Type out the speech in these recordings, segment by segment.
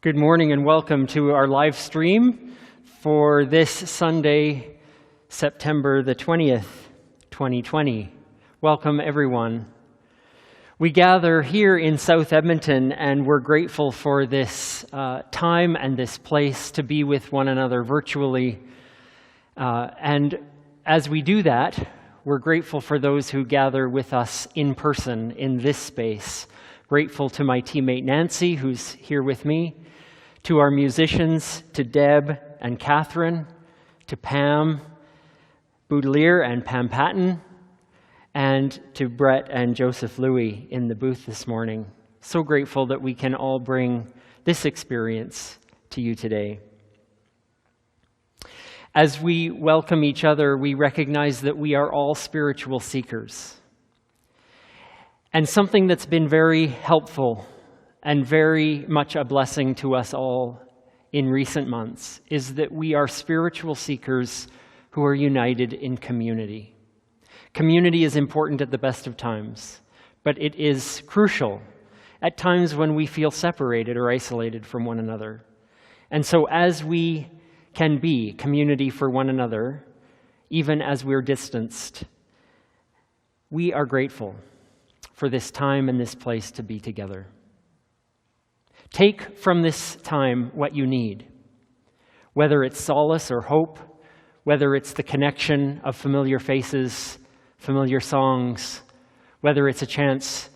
Good morning and welcome to our live stream for this Sunday, September the 20th, 2020. Welcome everyone. We gather here in South Edmonton and we're grateful for this time and this place to be with one another virtually. And as we do that, we're grateful for those who gather with us in person in this space. Grateful to my teammate Nancy, who's here with me, to our musicians, to Deb and Catherine, to Pam Boudelier and Pam Patton, and to Brett and Joseph Louis in the booth this morning. So grateful that we can all bring this experience to you today. As we welcome each other, we recognize that we are all spiritual seekers. And something that's been very helpful and very much a blessing to us all in recent months is that we are spiritual seekers who are united in community. Community is important at the best of times, but it is crucial at times when we feel separated or isolated from one another. And so as we can be community for one another, even as we're distanced, we are grateful for this time and this place to be together. Take from this time what you need, whether it's solace or hope, whether it's the connection of familiar faces, familiar songs, whether it's a chance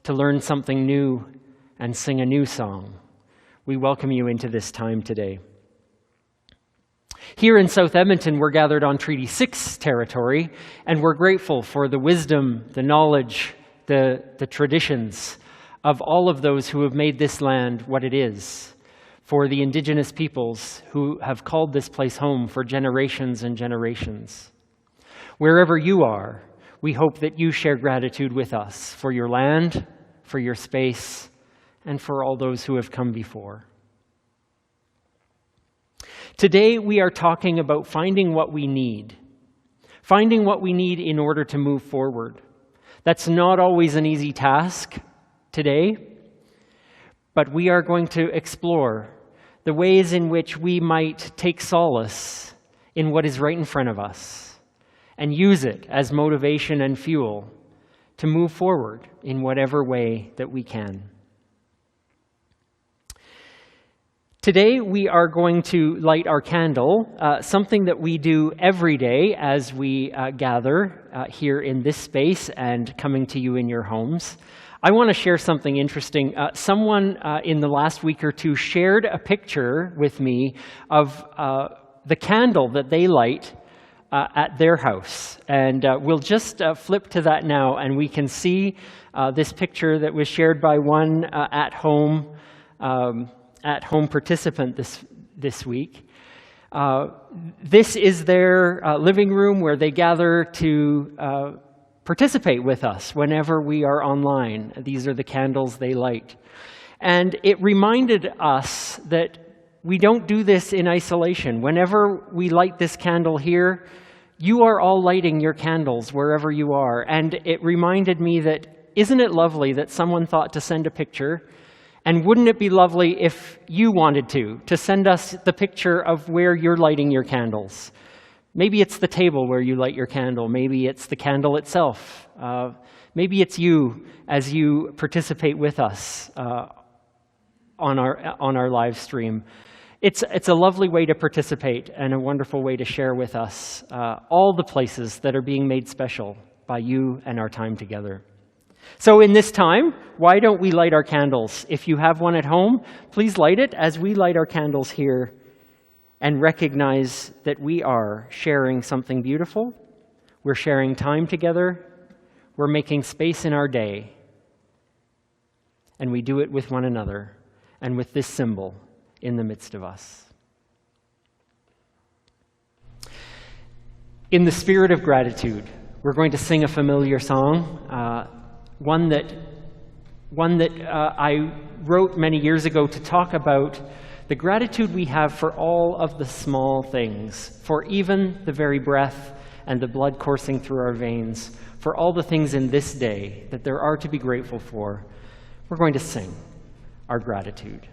to learn something new and sing a new song. We welcome you into this time today. Here in South Edmonton, we're gathered on Treaty 6 territory, and we're grateful for the wisdom, the knowledge, the traditions of all of those who have made this land what it is, for the Indigenous peoples who have called this place home for generations and generations. Wherever you are, we hope that you share gratitude with us for your land, for your space, and for all those who have come before. Today we are talking about finding what we need in order to move forward. That's not always an easy task today, but we are going to explore the ways in which we might take solace in what is right in front of us and use it as motivation and fuel to move forward in whatever way that we can. Today we are going to light our candle, something that we do every day as we gather here in this space and coming to you in your homes. I want to share something interesting. Someone in the last week or two shared a picture with me of the candle that they light at their house. And we'll just flip to that now, and we can see this picture that was shared by one at-home participant this week. This is their living room where they gather to participate with us whenever we are online. These are the candles they light. And it reminded us that we don't do this in isolation. Whenever we light this candle here, you are all lighting your candles wherever you are. And it reminded me that, isn't it lovely that someone thought to send a picture? And wouldn't it be lovely if you wanted to send us the picture of where you're lighting your candles? Maybe it's the table where you light your candle. Maybe it's the candle itself. Maybe it's you as you participate with us on our live stream. It's a lovely way to participate and a wonderful way to share with us all the places that are being made special by you and our time together. So in this time, why don't we light our candles? If you have one at home, please light it as we light our candles here and recognize that we are sharing something beautiful. We're sharing time together. We're making space in our day. And we do it with one another and with this symbol in the midst of us. In the spirit of gratitude, we're going to sing a familiar song, one that I wrote many years ago to talk about the gratitude we have for all of the small things, for even the very breath and the blood coursing through our veins, for all the things in this day that there are to be grateful for. We're going to sing our gratitude.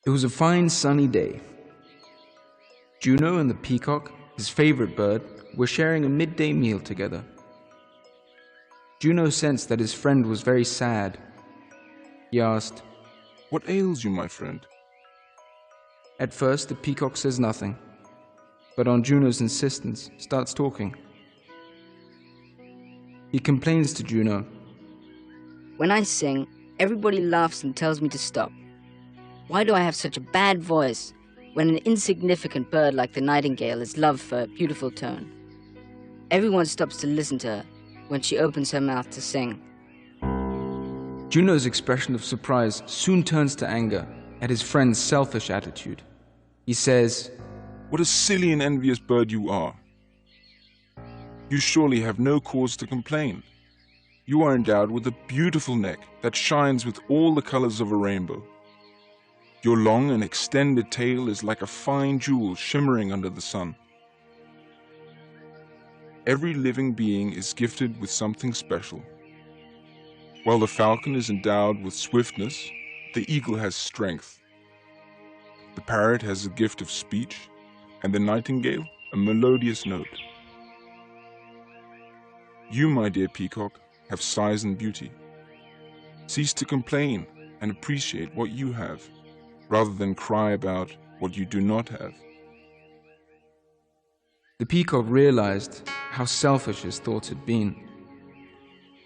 It was a fine sunny day. Juno and the peacock, his favorite bird, were sharing a midday meal together. Juno sensed that his friend was very sad. He asked, "What ails you, my friend?" At first, the peacock says nothing, but on Juno's insistence, starts talking. He complains to Juno. When I sing, everybody laughs and tells me to stop. Why do I have such a bad voice when an insignificant bird like the nightingale is loved for a beautiful tone? Everyone stops to listen to her when she opens her mouth to sing. Juno's expression of surprise soon turns to anger at his friend's selfish attitude. He says, "What a silly and envious bird you are. You surely have no cause to complain. You are endowed with a beautiful neck that shines with all the colors of a rainbow. Your long and extended tail is like a fine jewel shimmering under the sun. Every living being is gifted with something special. While the falcon is endowed with swiftness, the eagle has strength. The parrot has the gift of speech, and the nightingale a melodious note. You, my dear peacock, have size and beauty. Cease to complain and appreciate what you have, rather than cry about what you do not have." The peacock realized how selfish his thoughts had been.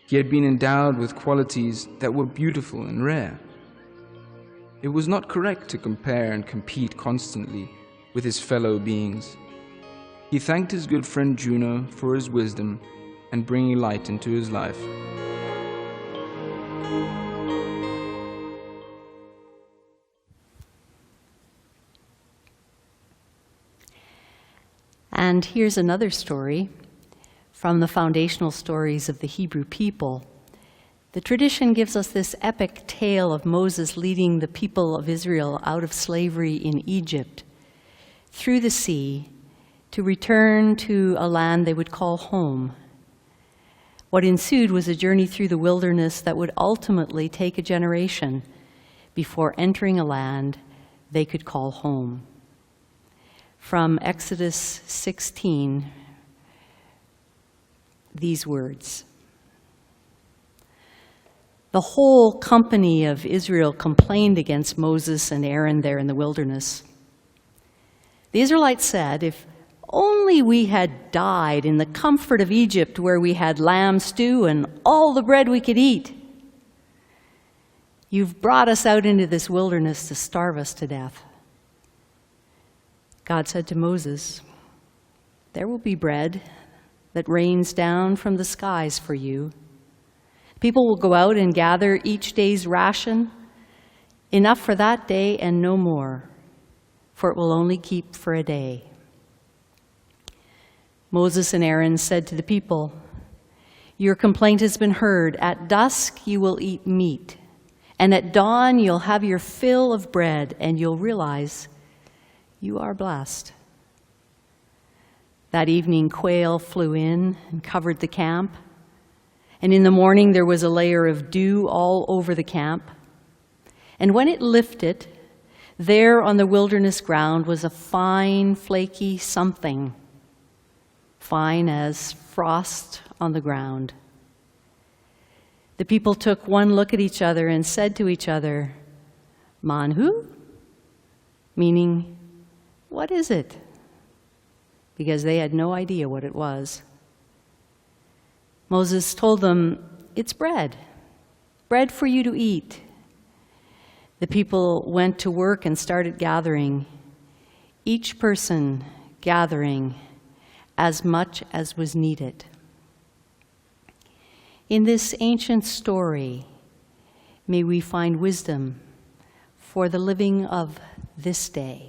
He had been endowed with qualities that were beautiful and rare. It was not correct to compare and compete constantly with his fellow beings. He thanked his good friend Juno for his wisdom and bringing light into his life. And here's another story from the foundational stories of the Hebrew people. The tradition gives us this epic tale of Moses leading the people of Israel out of slavery in Egypt, through the sea, to return to a land they would call home. What ensued was a journey through the wilderness that would ultimately take a generation before entering a land they could call home. From Exodus 16, these words. The whole company of Israel complained against Moses and Aaron there in the wilderness. The Israelites said, "If only we had died in the comfort of Egypt, where we had lamb stew and all the bread we could eat. You've brought us out into this wilderness to starve us to death." God said to Moses, "There will be bread that rains down from the skies for you. People will go out and gather each day's ration, enough for that day and no more, for it will only keep for a day." Moses and Aaron said to the people, "Your complaint has been heard. At dusk you will eat meat, and at dawn you'll have your fill of bread, and you'll realize you are blessed." That evening, quail flew in and covered the camp, and in the morning there was a layer of dew all over the camp. And when it lifted, there on the wilderness ground was a fine, flaky something, fine as frost on the ground. The people took one look at each other and said to each other, "Manhu?" Meaning, "What is it?" Because they had no idea what it was. Moses told them, "It's bread, bread for you to eat." The people went to work and started gathering, each person gathering as much as was needed. In this ancient story, may we find wisdom for the living of this day.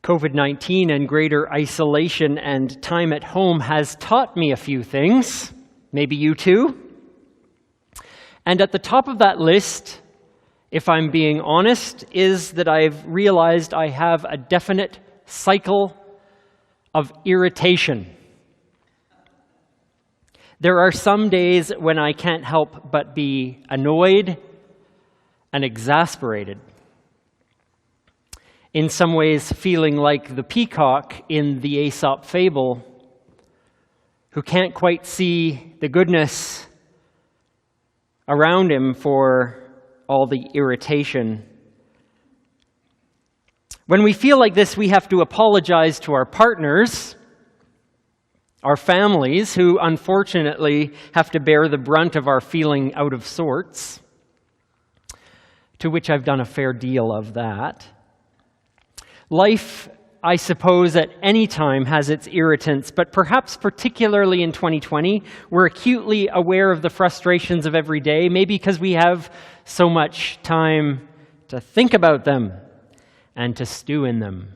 COVID-19 and greater isolation and time at home has taught me a few things. Maybe you too. And at the top of that list, if I'm being honest, is that I've realized I have a definite cycle of irritation. There are some days when I can't help but be annoyed and exasperated. In some ways, feeling like the peacock in the Aesop fable, who can't quite see the goodness around him for all the irritation. When we feel like this, we have to apologize to our partners, our families, who unfortunately have to bear the brunt of our feeling out of sorts, to which I've done a fair deal of that. Life, I suppose, at any time has its irritants, but perhaps particularly in 2020, we're acutely aware of the frustrations of every day, maybe because we have so much time to think about them and to stew in them.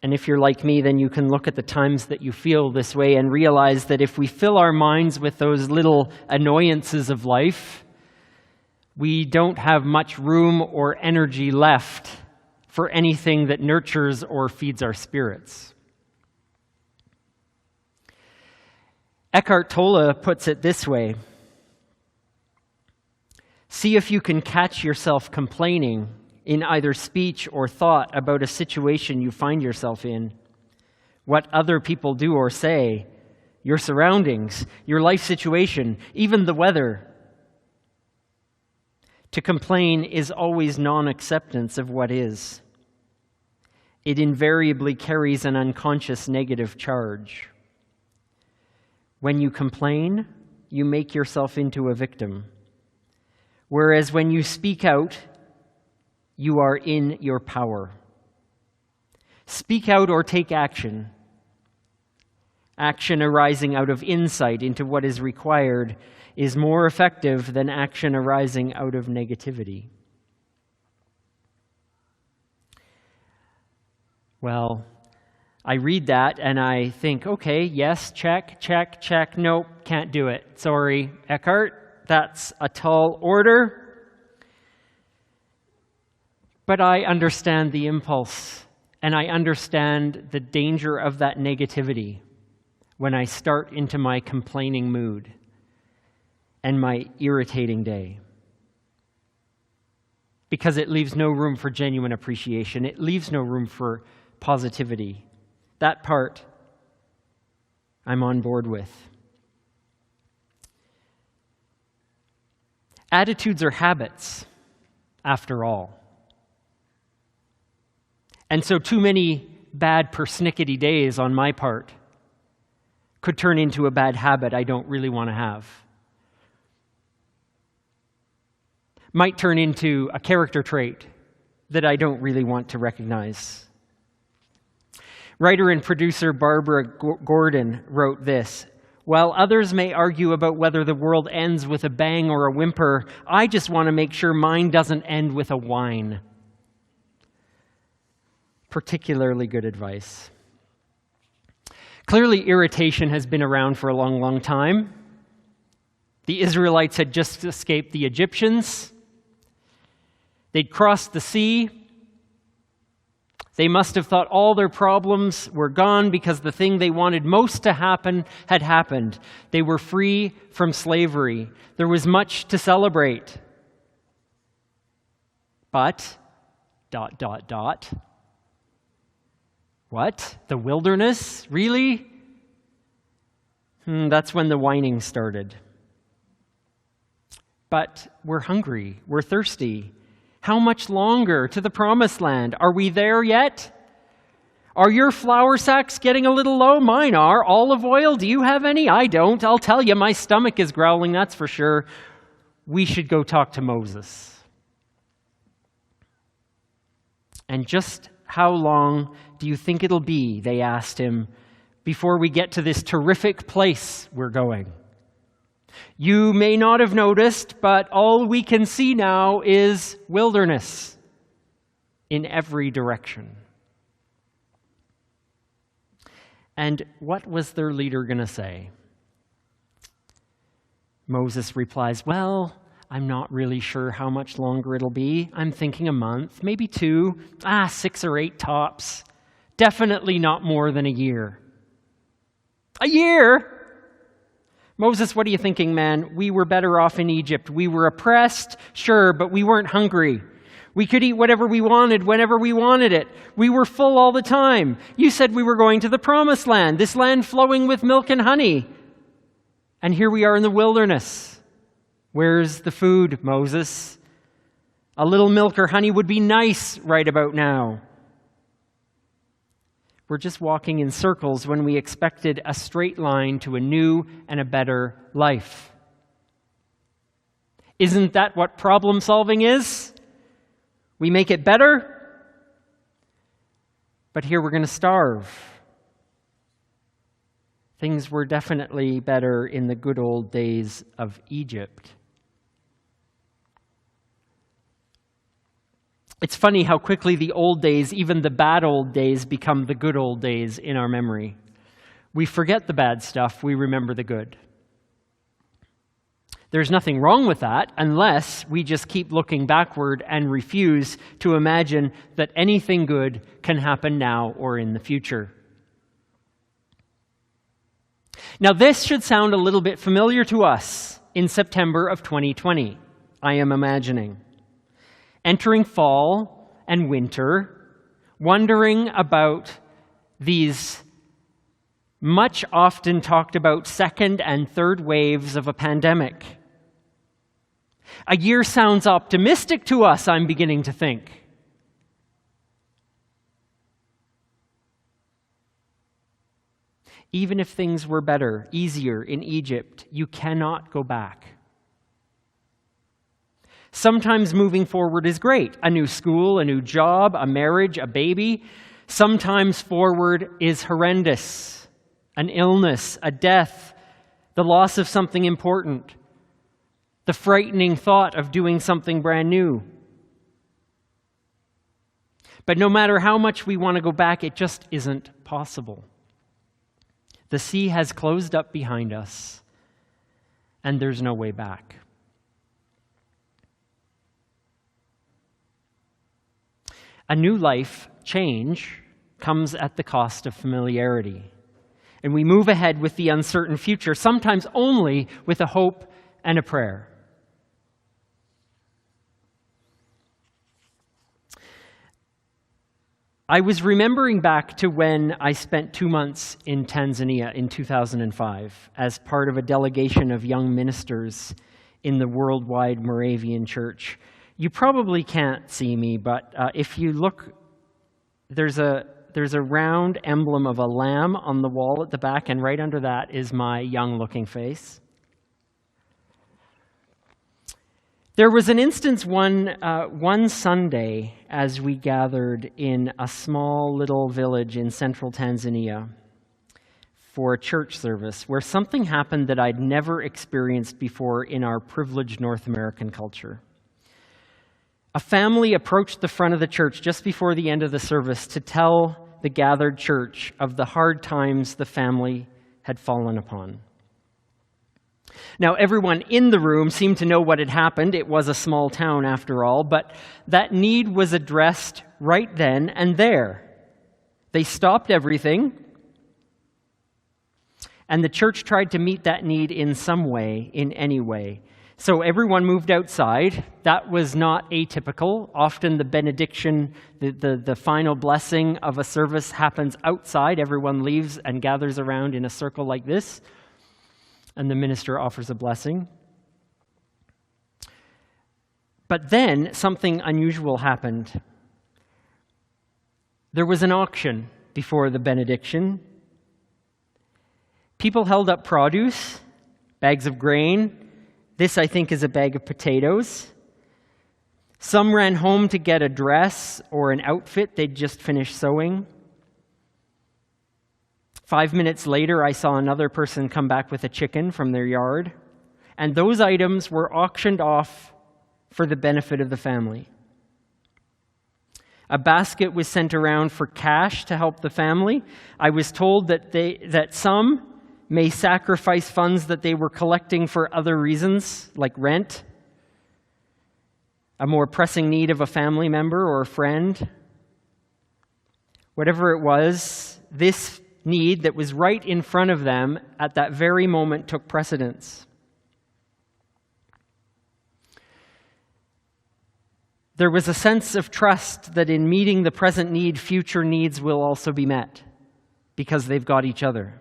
And if you're like me, then you can look at the times that you feel this way and realize that if we fill our minds with those little annoyances of life, we don't have much room or energy left for anything that nurtures or feeds our spirits. Eckhart Tolle puts it this way: see if you can catch yourself complaining in either speech or thought about a situation you find yourself in, what other people do or say, your surroundings, your life situation, even the weather. To complain is always non-acceptance of what is. It invariably carries an unconscious negative charge. When you complain, you make yourself into a victim. Whereas when you speak out, you are in your power. Speak out or take action. Action arising out of insight into what is required is more effective than action arising out of negativity. Well, I read that and I think, okay, yes, check, check, check. Nope, can't do it. Sorry, Eckhart, that's a tall order. But I understand the impulse, and I understand the danger of that negativity when I start into my complaining mood and my irritating day. Because it leaves no room for genuine appreciation. It leaves no room for positivity. That part I'm on board with. Attitudes are habits, after all. And so too many bad persnickety days on my part could turn into a bad habit I don't really want to have. Might turn into a character trait that I don't really want to recognize. Writer and producer Barbara Gordon wrote this: while others may argue about whether the world ends with a bang or a whimper, I just want to make sure mine doesn't end with a whine. Particularly good advice. Clearly, irritation has been around for a long, long time. The Israelites had just escaped the Egyptians. They'd crossed the sea. They must have thought all their problems were gone because the thing they wanted most to happen had happened. They were free from slavery. There was much to celebrate. But, ... What? The wilderness? Really? That's when the whining started. But we're hungry. We're thirsty. How much longer to the promised land? Are we there yet? Are your flour sacks getting a little low? Mine are. Olive oil, do you have any? I don't. I'll tell you, my stomach is growling, that's for sure. We should go talk to Moses. And just how long do you think it'll be, they asked him, before we get to this terrific place we're going? You may not have noticed, but all we can see now is wilderness. in every direction. And what was their leader going to say? Moses replies, well, I'm not really sure how much longer it'll be. I'm thinking a month, maybe 2, 6 or 8 tops. Definitely not more than a year. A year? Moses, what are you thinking, man? We were better off in Egypt. We were oppressed, sure, but we weren't hungry. We could eat whatever we wanted, whenever we wanted it. We were full all the time. You said we were going to the promised land, this land flowing with milk and honey. And here we are in the wilderness. Where's the food, Moses? A little milk or honey would be nice right about now. We're just walking in circles when we expected a straight line to a new and a better life. Isn't that what problem solving is? We make it better, but here we're going to starve. Things were definitely better in the good old days of Egypt. It's funny how quickly the old days, even the bad old days, become the good old days in our memory. We forget the bad stuff, we remember the good. There's nothing wrong with that unless we just keep looking backward and refuse to imagine that anything good can happen now or in the future. Now, this should sound a little bit familiar to us in September of 2020, I am imagining. Entering fall and winter, wondering about these much often talked about second and third waves of a pandemic. A year sounds optimistic to us, I'm beginning to think. Even if things were better, easier in Egypt, you cannot go back. Sometimes moving forward is great. A new school, a new job, a marriage, a baby. Sometimes forward is horrendous. An illness, a death, the loss of something important, the frightening thought of doing something brand new. But no matter how much we want to go back, it just isn't possible. The sea has closed up behind us, and there's no way back. A new life change comes at the cost of familiarity. And we move ahead with the uncertain future, sometimes only with a hope and a prayer. I was remembering back to when I spent 2 months in Tanzania in 2005 as part of a delegation of young ministers in the worldwide Moravian Church. You probably can't see me, but if you look, there's a round emblem of a lamb on the wall at the back, and right under that is my young-looking face. There was an instance one Sunday as we gathered in a small little village in central Tanzania for a church service where something happened that I'd never experienced before in our privileged North American culture. A family approached the front of the church just before the end of the service to tell the gathered church of the hard times the family had fallen upon. Now, everyone in the room seemed to know what had happened. It was a small town after all, but that need was addressed right then and there. They stopped everything, and the church tried to meet that need in some way, in any way. So everyone moved outside. That was not atypical. Often the benediction, the final blessing of a service happens outside. Everyone leaves and gathers around in a circle like this, and the minister offers a blessing. But then something unusual happened. There was an auction before the benediction. People held up produce, bags of grain. This, I think, is a bag of potatoes. Some ran home to get a dress or an outfit they'd just finished sewing. 5 minutes later, I saw another person come back with a chicken from their yard, and those items were auctioned off for the benefit of the family. A basket was sent around for cash to help the family. I was told that some may sacrifice funds that they were collecting for other reasons, like rent, a more pressing need of a family member or a friend. Whatever it was, this need that was right in front of them at that very moment took precedence. There was a sense of trust that in meeting the present need, future needs will also be met because they've got each other.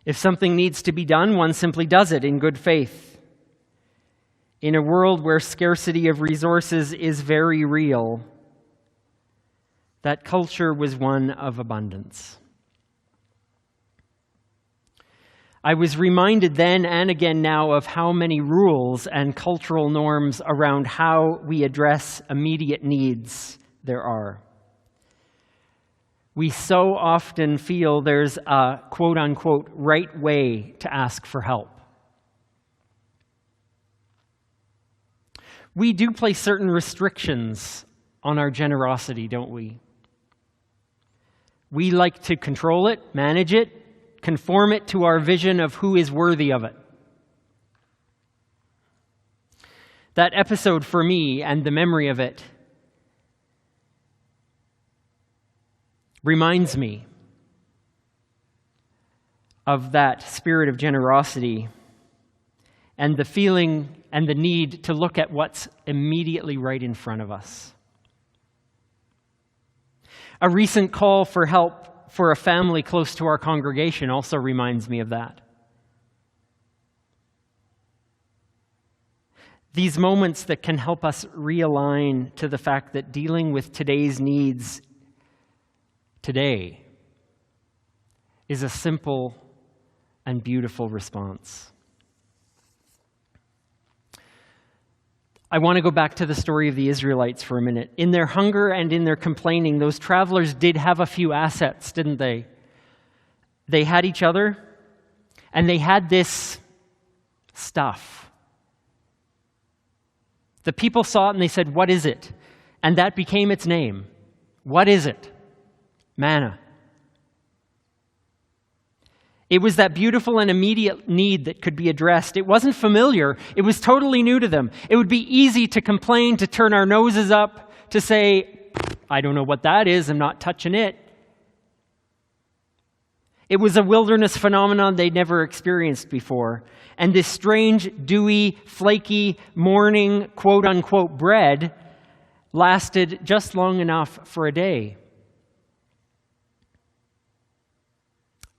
If something needs to be done, one simply does it in good faith. In a world where scarcity of resources is very real, that culture was one of abundance. I was reminded then and again now of how many rules and cultural norms around how we address immediate needs there are. We so often feel there's a quote-unquote right way to ask for help. We do place certain restrictions on our generosity, don't we? We like to control it, manage it, conform it to our vision of who is worthy of it. That episode for me and the memory of it reminds me of that spirit of generosity and the feeling and the need to look at what's immediately right in front of us. A recent call for help for a family close to our congregation also reminds me of that. These moments that can help us realign to the fact that dealing with today's needs today is a simple and beautiful response. I want to go back to the story of the Israelites for a minute. In their hunger and in their complaining, those travelers did have a few assets, didn't they? They had each other, and they had this stuff. The people saw it and they said, "What is it?" And that became its name. What is it? Manna. It was that beautiful and immediate need that could be addressed. It wasn't familiar. It was totally new to them. It would be easy to complain, to turn our noses up, to say, "I don't know what that is. I'm not touching it." It was a wilderness phenomenon they'd never experienced before. And this strange, dewy, flaky, morning, quote-unquote bread lasted just long enough for a day.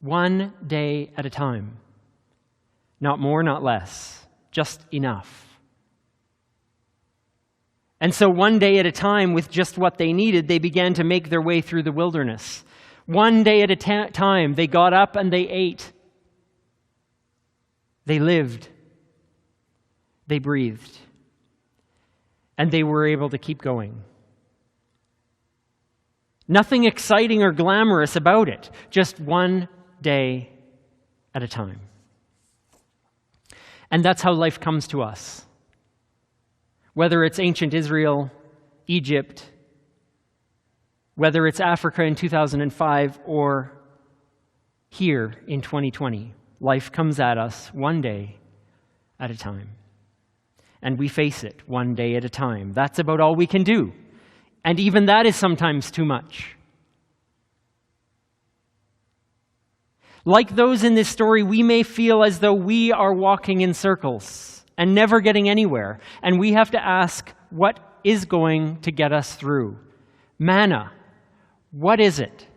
One day at a time. Not more, not less. Just enough. And so one day at a time, with just what they needed, they began to make their way through the wilderness. One day at a time, they got up and they ate. They lived. They breathed. And they were able to keep going. Nothing exciting or glamorous about it. Just one day at a time. And that's how life comes to us. Whether it's ancient Israel, Egypt, whether it's Africa in 2005 or here in 2020, life comes at us one day at a time. And we face it one day at a time. That's about all we can do. And even that is sometimes too much. Like those in this story, we may feel as though we are walking in circles and never getting anywhere. And we have to ask, what is going to get us through? Manna, what is it?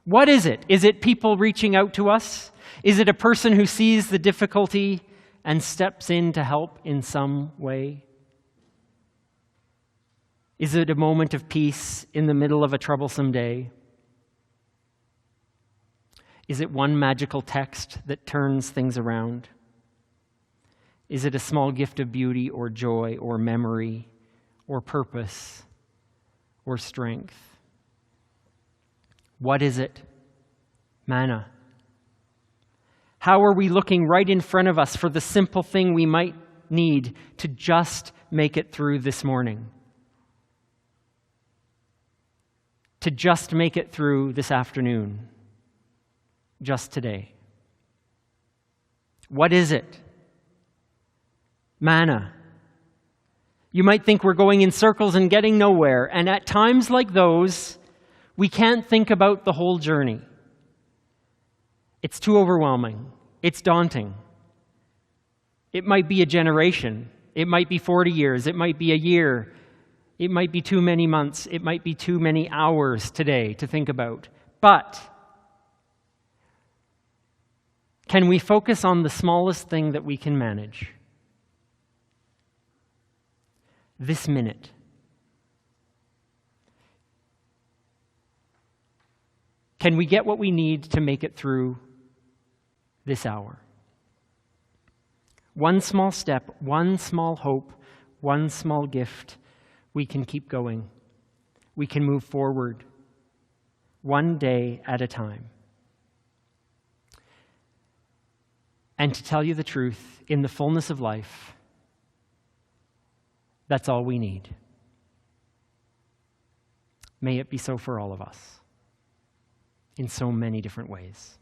What is it? Is it people reaching out to us? Is it a person who sees the difficulty and steps in to help in some way? Is it a moment of peace in the middle of a troublesome day? Is it one magical text that turns things around? Is it a small gift of beauty or joy or memory or purpose or strength? What is it? Manna. How are we looking right in front of us for the simple thing we might need to just make it through this morning, to just make it through this afternoon, just today. What is it? Manna. You might think we're going in circles and getting nowhere, and at times like those, we can't think about the whole journey. It's too overwhelming. It's daunting. It might be a generation. It might be 40 years. It might be a year. It might be too many months. It might be too many hours today to think about. But can we focus on the smallest thing that we can manage? This minute. Can we get what we need to make it through this hour? One small step, one small hope, one small gift, we can keep going. We can move forward, one day at a time. And to tell you the truth, in the fullness of life, that's all we need. May it be so for all of us, in so many different ways.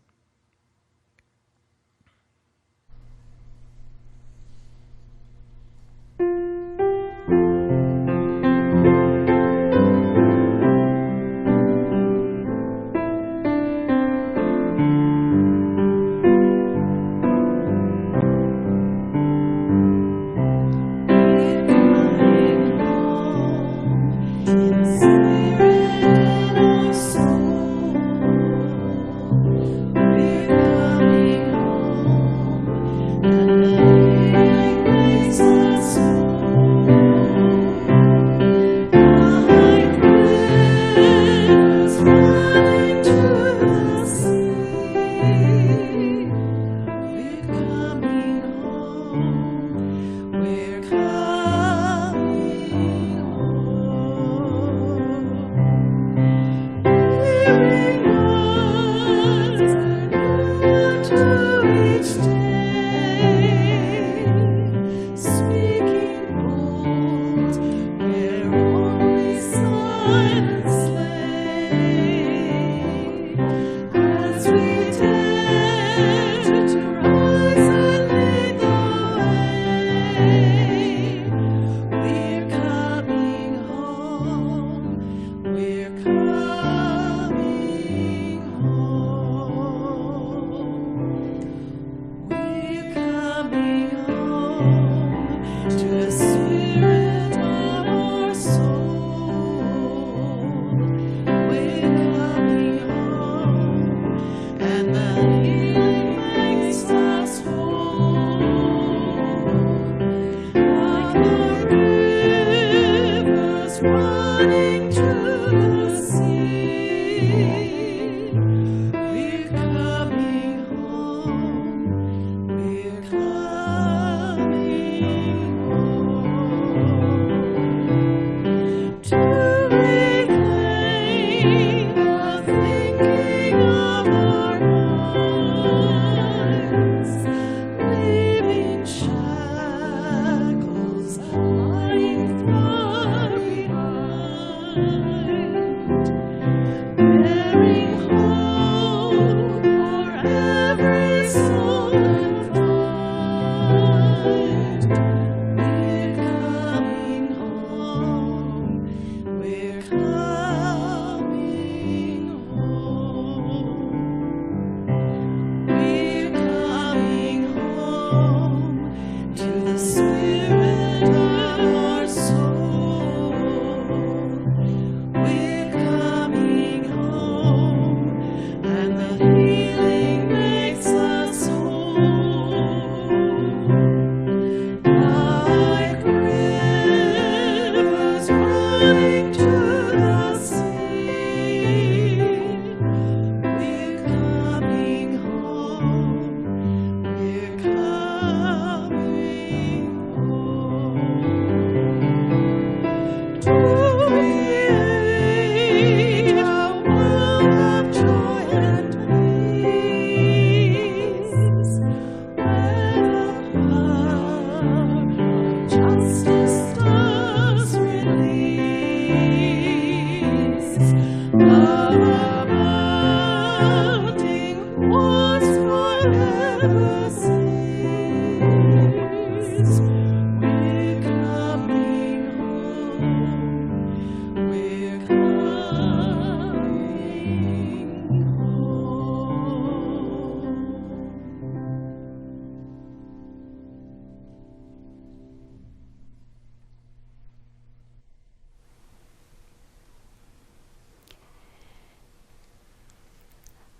Healing makes us whole.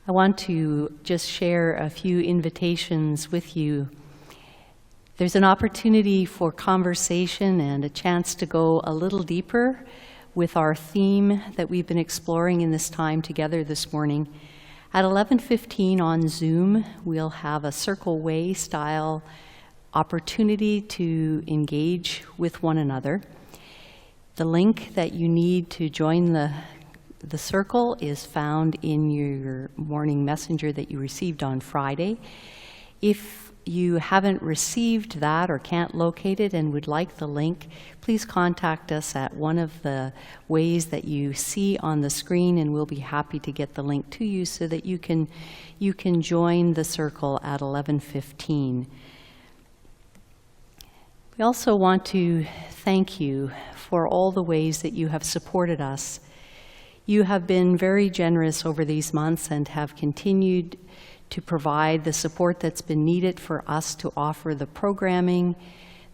I want to just share a few invitations with you. There's an opportunity for conversation and a chance to go a little deeper with our theme that we've been exploring in this time together this morning. At 11:15 on Zoom, we'll have a Circle Way style opportunity to engage with one another. The link that you need to join the circle is found in your morning messenger that you received on Friday. If you haven't received that or can't locate it and would like the link, please contact us at one of the ways that you see on the screen, and we'll be happy to get the link to you so that you can join the circle at 11:15. We also want to thank you for all the ways that you have supported us. You have been very generous over these months and have continued to provide the support that's been needed for us to offer the programming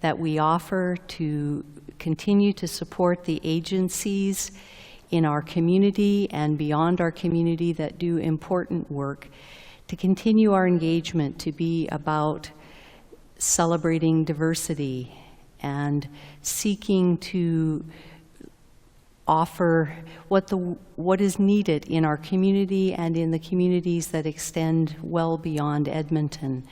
that we offer, to continue to support the agencies in our community and beyond our community that do important work, to continue our engagement to be about celebrating diversity and seeking to offer what is needed in our community and in the communities that extend well beyond Edmonton.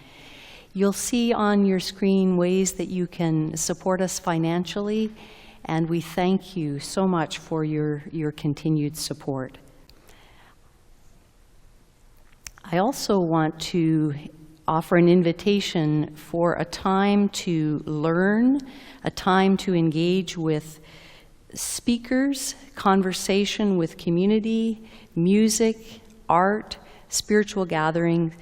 You'll see on your screen ways that you can support us financially, and we thank you so much for your continued support. I also want to offer an invitation for a time to learn, a time to engage with speakers, conversation with community, music, art, spiritual gathering,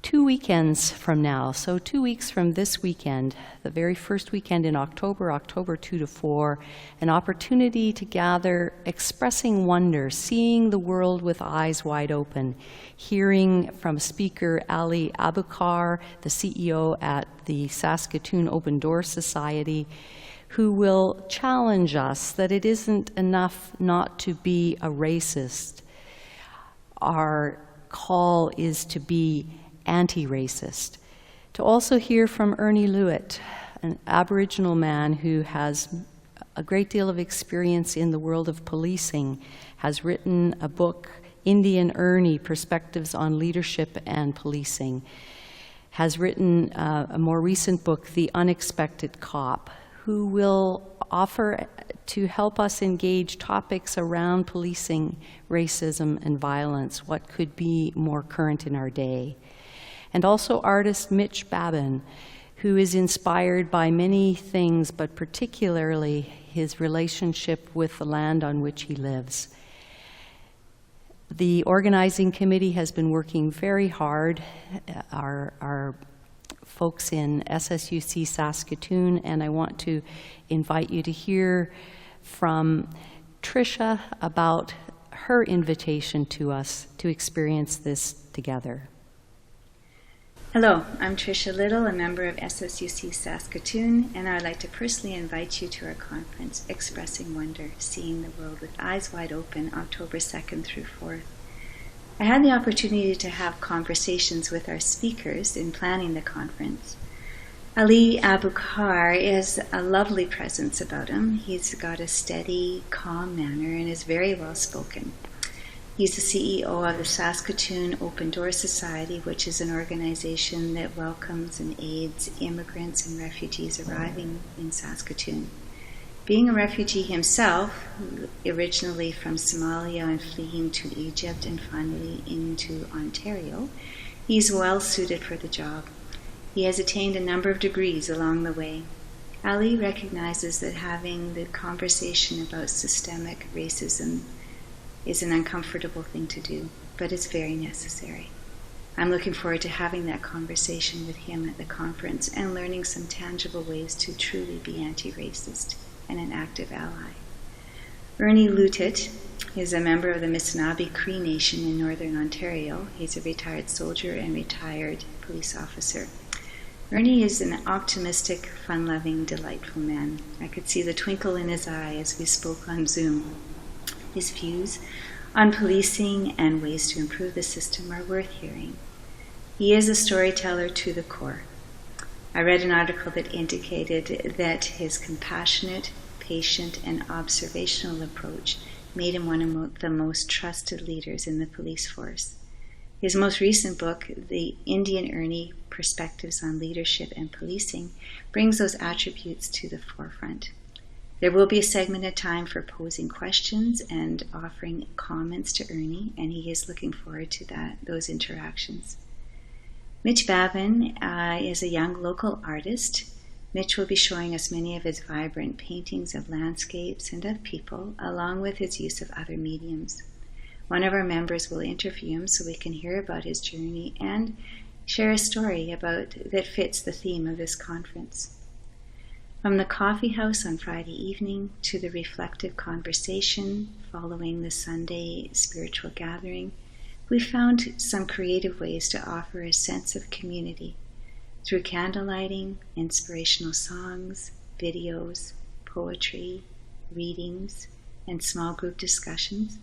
2 weekends from now. So 2 weeks from this weekend, the very first weekend in October 2 to 4, an opportunity to gather expressing wonder, seeing the world with eyes wide open, hearing from speaker Ali Abukar, the CEO at the Saskatoon Open Door Society, who will challenge us that it isn't enough not to be a racist. Our call is to be anti-racist. To also hear from Ernie Lutet, an Aboriginal man who has a great deal of experience in the world of policing, has written a book, Indian Ernie, Perspectives on Leadership and Policing, has written a more recent book, The Unexpected Cop, who will offer to help us engage topics around policing, racism, and violence, what could be more current in our day. And also artist Mitch Vavin, who is inspired by many things, but particularly his relationship with the land on which he lives. The organizing committee has been working very hard. Our folks in SSUC Saskatoon, and I want to invite you to hear from Tricia about her invitation to us to experience this together. Hello, I'm Tricia Little, a member of SSUC Saskatoon, and I'd like to personally invite you to our conference, Expressing Wonder, Seeing the World with Eyes Wide Open, October 2nd through 4th. I had the opportunity to have conversations with our speakers in planning the conference. Ali Abukar is a lovely presence about him. He's got a steady, calm manner and is very well spoken. He's the CEO of the Saskatoon Open Door Society, which is an organization that welcomes and aids immigrants and refugees arriving in Saskatoon. Being a refugee himself, originally from Somalia and fleeing to Egypt and finally into Ontario, he's well suited for the job. He has attained a number of degrees along the way. Ali recognizes that having the conversation about systemic racism is an uncomfortable thing to do, but it's very necessary. I'm looking forward to having that conversation with him at the conference and learning some tangible ways to truly be anti-racist and an active ally. Ernie Lutet is a member of the Missinaba Cree Nation in Northern Ontario. He's a retired soldier and retired police officer. Ernie is an optimistic, fun-loving, delightful man. I could see the twinkle in his eye as we spoke on Zoom. His views on policing and ways to improve the system are worth hearing. He is a storyteller to the core. I read an article that indicated that his compassionate, patient, and observational approach made him one of the most trusted leaders in the police force. His most recent book, The Indian Ernie: Perspectives on Leadership and Policing, brings those attributes to the forefront. There will be a segment of time for posing questions and offering comments to Ernie, and he is looking forward to those interactions. Mitch Vavin is a young local artist. Mitch will be showing us many of his vibrant paintings of landscapes and of people, along with his use of other mediums. One of our members will interview him so we can hear about his journey and share a story that fits the theme of this conference. From the coffee house on Friday evening to the reflective conversation following the Sunday spiritual gathering, we found some creative ways to offer a sense of community through candlelighting, inspirational songs, videos, poetry, readings, and small group discussions.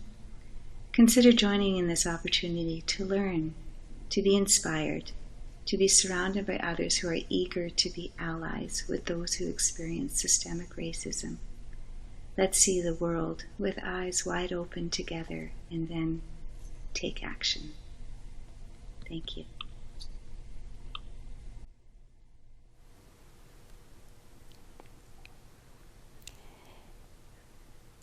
Consider joining in this opportunity to learn, to be inspired, to be surrounded by others who are eager to be allies with those who experience systemic racism. Let's see the world with eyes wide open together and then take action. Thank you.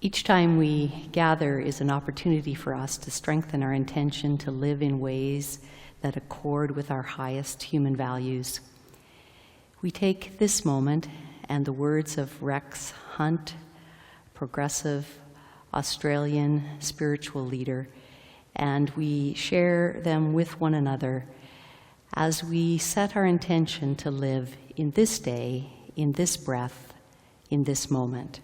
Each time we gather is an opportunity for us to strengthen our intention to live in ways that accord with our highest human values. We take this moment and the words of Rex Hunt, progressive Australian spiritual leader, and we share them with one another as we set our intention to live in this day, in this breath, in this moment.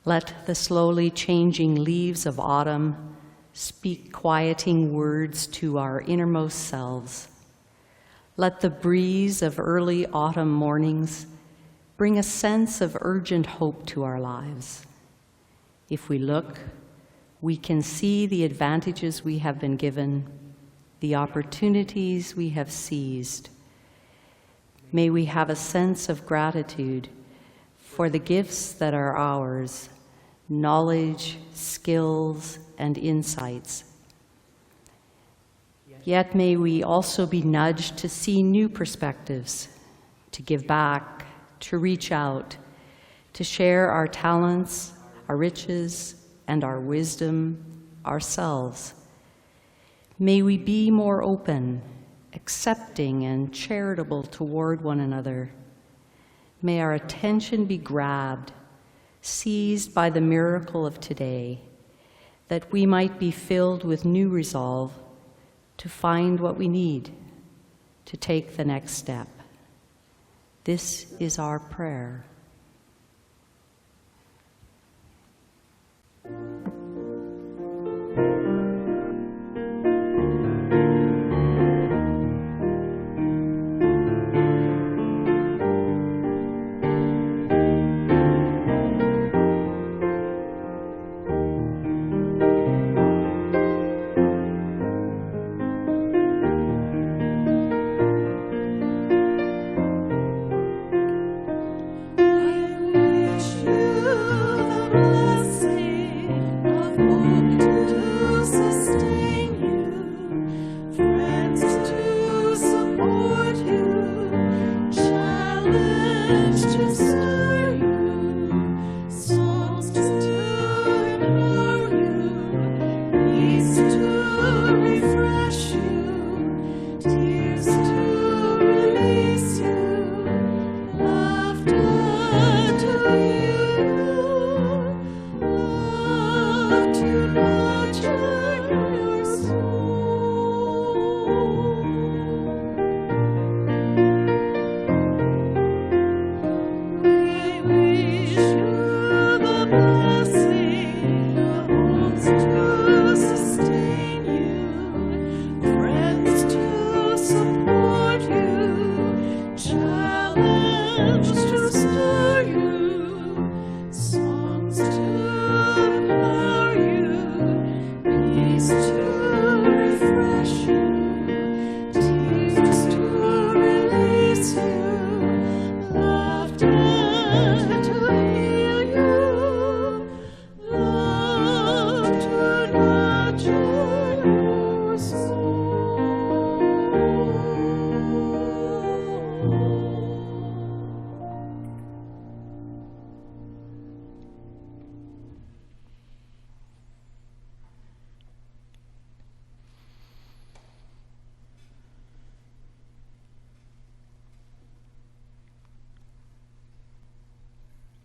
Let the slowly changing leaves of autumn speak quieting words to our innermost selves. Let the breeze of early autumn mornings bring a sense of urgent hope to our lives. If we look, we can see the advantages we have been given, the opportunities we have seized. May we have a sense of gratitude for the gifts that are ours, knowledge, skills, and insights. Yet may we also be nudged to see new perspectives, to give back, to reach out, to share our talents, our riches, and our wisdom ourselves. May we be more open, accepting, and charitable toward one another. May our attention be grabbed, seized by the miracle of today, that we might be filled with new resolve to find what we need, to take the next step. This is our prayer.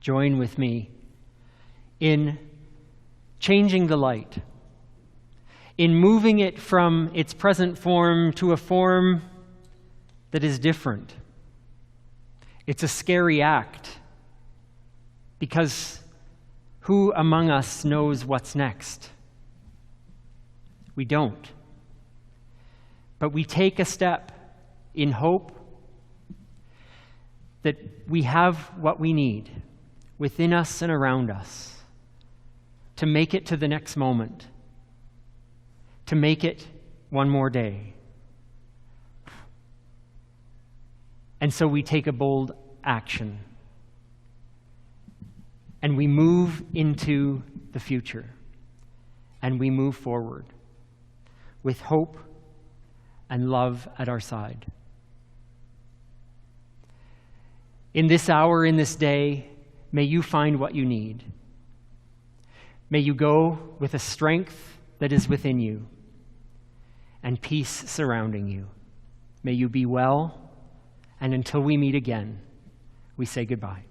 Join with me in changing the light, in moving it from its present form to a form that is different. It's a scary act, because who among us knows what's next? We don't. But we take a step in hope that we have what we need within us and around us to make it to the next moment, to make it one more day. And so we take a bold action, and we move into the future, and we move forward with hope and love at our side. In this hour, in this day, may you find what you need. May you go with a strength that is within you and peace surrounding you. May you be well, and until we meet again, we say goodbye.